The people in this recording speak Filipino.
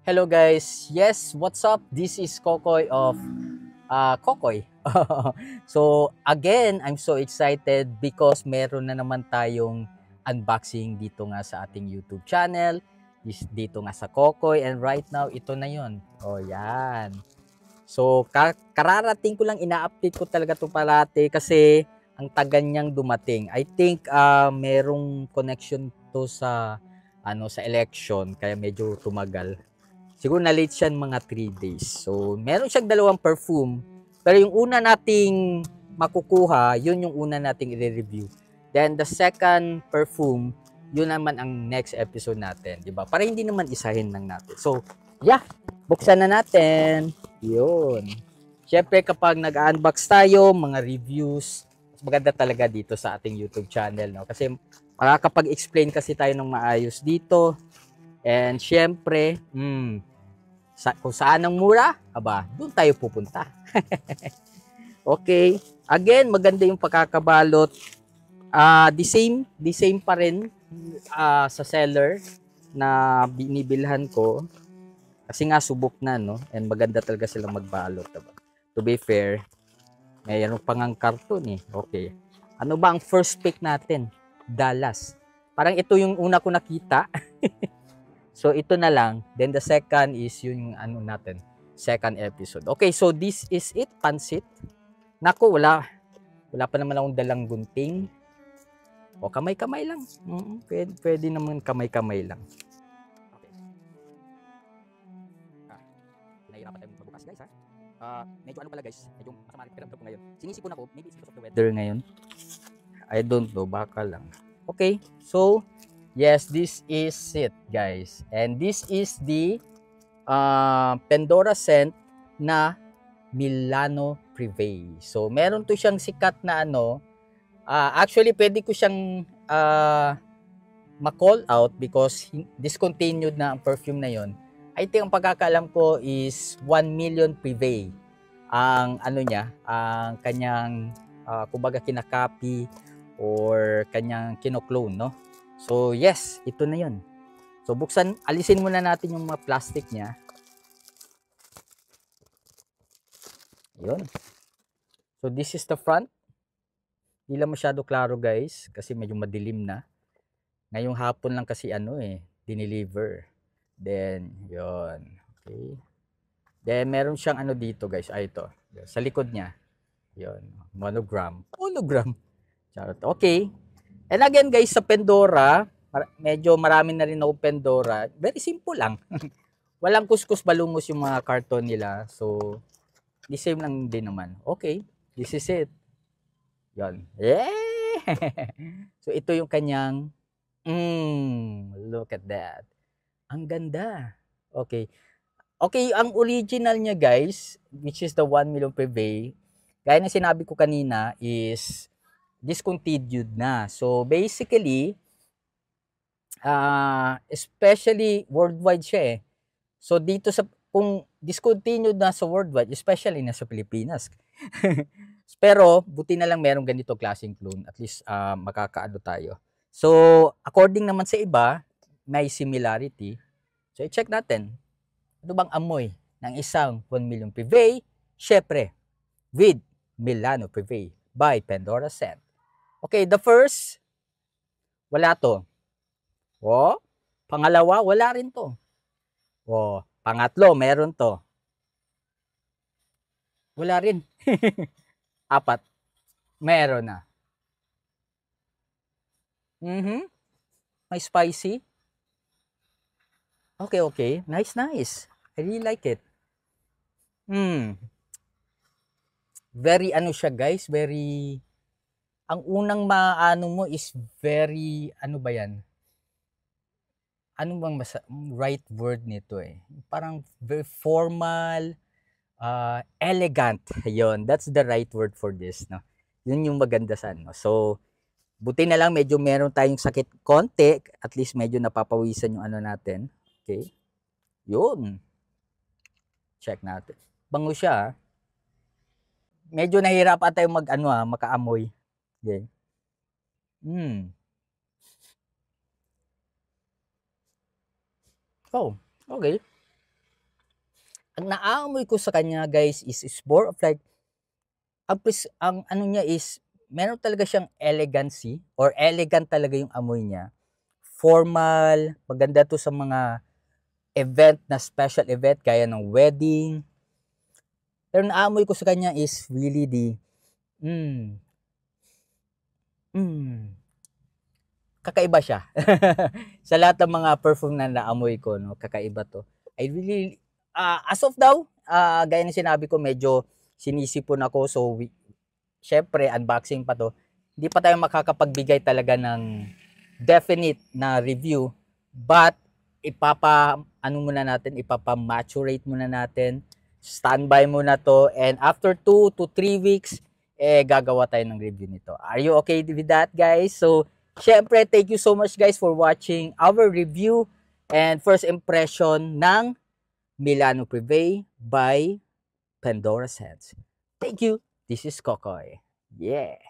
Hello guys. Yes, what's up? This is Kokoy of Kokoy. So again, I'm so excited because meron na naman tayong unboxing dito nga sa ating YouTube channel. Dito nga sa Kokoy, and right now ito na 'yon. Oh, 'yan. So kararating ko lang, ina-update ko talaga 'to parati kasi ang tagal niyang dumating. I think merong connection to sa sa election kaya medyo tumagal. Siguro na-late siya mga 3 days. So, meron siyang dalawang perfume. Pero yung una nating makukuha, yun yung una nating i-review. Then, the second perfume, yun naman ang next episode natin. Diba? Para hindi naman isahin lang natin. So, yeah. Buksan na natin. Yun. Siyempre, kapag nag-unbox tayo, mga reviews, maganda talaga dito sa ating YouTube channel. No? Kasi, makakapag-explain kasi tayo ng maayos dito. And syempre, kung saan ang mura, doon tayo pupunta. Okay. Again, maganda yung pagkakabalot. The same pa rin sa seller na binibilhan ko. Kasi nga subok na, no? And maganda talaga silang magbalot, diba? To be fair, mayroon pang ang karton eh. Okay. Ano ba ang first pick natin? Dallas. Parang ito yung una ko nakita. So, ito na lang. Then, the second is yung natin, second episode. Okay, so this is it, pansit. Naku, wala pa naman akong dalang gunting. O, kamay-kamay lang. Pwede naman kamay-kamay lang. Okay. Nahihirapan tayong magbukas, guys, ha? Medyo pala, guys. Medyo masama rin pakiramdam ko ngayon. Sinisipon ako, maybe it's because of the weather ngayon. I don't know, baka lang. Okay, so, yes, this is it, guys. And this is the Pandora scent na Milano Privé. So, meron to siyang sikat na actually, pwede ko siyang ma-call out because discontinued na ang perfume na yon. I think ang pagkakaalam ko is 1 million Privé ang ang kanyang kumbaga kinakopy or kanyang kino-clone, no? So, yes, ito na yon. So, alisin muna natin yung mga plastic niya. Yun. So, this is the front. Hindi lang masyado klaro, guys, kasi medyo madilim na. Ngayong hapon lang kasi dineliver. Then, yon. Okay. Then, meron siyang dito, guys. Ito. Sa likod niya. Yon. Monogram. Charot. Okay. And again, guys, sa Pandora, medyo marami na rin ako Pandora. Very simple lang. Walang kuskus balungos yung mga karton nila. So, the same lang din naman. Okay. This is it. Yon. Yeah! So, ito yung kanyang, look at that. Ang ganda. Okay. Okay, ang original niya, guys, which is the 1 million Privé, gaya na sinabi ko kanina, is discontinued na. So, basically, especially worldwide siya eh. So, dito kung discontinued na sa worldwide, especially na sa Pilipinas. Pero, buti na lang merong ganito klaseng clone. At least, makakaano tayo. So, according naman sa iba, may similarity. So, i-check natin. Ano bang amoy ng isang 1 million Privé? Syempre, with Milano Privé by Pandora Scent. Okay, the first, wala to. O, pangalawa, wala rin to. O, pangatlo, meron to. Wala rin. Apat, meron na. May spicy. Okay, okay. Nice, nice. I really like it. Very siya, guys, very, ang unang maano mo is very, ba yan? Ano bang right word nito eh? Parang very formal, elegant. Yon, that's the right word for this, no? Yun yung maganda sa So, buti na lang medyo meron tayong sakit konti, at least medyo napapawisan yung natin. Okay? Yun. Check natin. Bango siya. Medyo nahihirapan tayong makaamoy. Okay. Oh, okay. ang naaamoy ko sa kanya guys is more of like, ang ano niya is, meron talaga siyang elegancy or elegant talaga yung amoy niya. Formal, maganda to sa mga event na special event gaya ng wedding. Pero naamoy ko sa kanya is really the, mm, mm, kakaiba siya. Sa lahat ng mga perfume na naamoy ko, no, kakaiba to. I really, as of now, gaya ng sinabi ko, medyo sinisipon ako. So, syempre, unboxing pa to. Hindi pa tayo makakapagbigay talaga ng definite na review. But, ano muna natin, ipapa-maturate muna natin. Standby muna to. And after 2 to 3 weeks, gagawa tayo ng review nito. Are you okay with that, guys? So, syempre, thank you so much, guys, for watching our review and first impression ng Milano Privé by Pandora Scents. Thank you. This is Kokoy. Yeah.